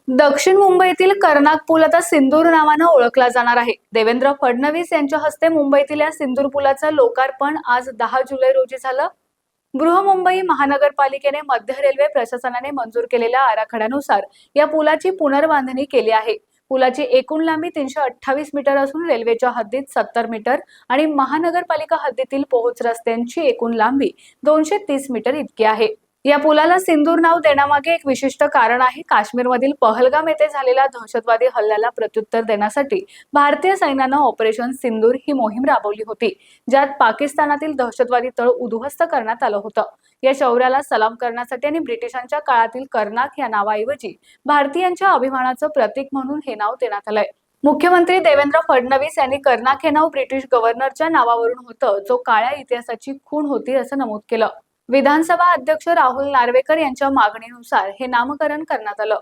दक्षिण मुंबईतील कर्नाक पूल आता सिंदूर नावानं ओळखला जाणार आहे। देवेंद्र फडणवीस यांच्या हस्ते मुंबईतील या सिंदूर पुलाचं लोकार्पण आज 10 जुलै रोजी झालं। बृहमुंबई महानगरपालिकेने मध्य रेल्वे प्रशासनाने मंजूर केलेल्या आराखड्यानुसार या पुलाची पुनर्बांधणी केली आहे। पुलाची एकूण लांबी 328 मीटर असून रेल्वेच्या हद्दीत 70 मीटर आणि महानगरपालिका हद्दीतील पोहोच रस्त्यांची एकूण लांबी 230 मीटर इतकी आहे। या पुलाला सिंदूर नाव देण्यामागे एक विशिष्ट कारण आहे। काश्मीरमधील पहलगाम येथे झालेल्या दहशतवादी हल्ल्याला प्रत्युत्तर देण्यासाठी भारतीय सैन्याने ऑपरेशन सिंदूर ही मोहीम राबवली होती, ज्यात पाकिस्तानातील दहशतवादी तळ उद्ध्वस्त करण्यात आलं होतं। या शौर्याला सलाम करण्यासाठी आणि ब्रिटिशांच्या काळातील कर्नाक या नावाऐवजी भारतीयांच्या अभिमानाचं प्रतीक म्हणून हे नाव देण्यात आलंय। मुख्यमंत्री देवेंद्र फडणवीस यांनी कर्नाक हे नाव ब्रिटिश गव्हर्नरच्या नावावरून होतं, जो काळ्या इतिहासाची खूण होती असं नमूद केलं। विधानसभा अध्यक्ष राहुल नार्वेकर यांच्या मागणीनुसार हे नामकरण करण्यात आलं।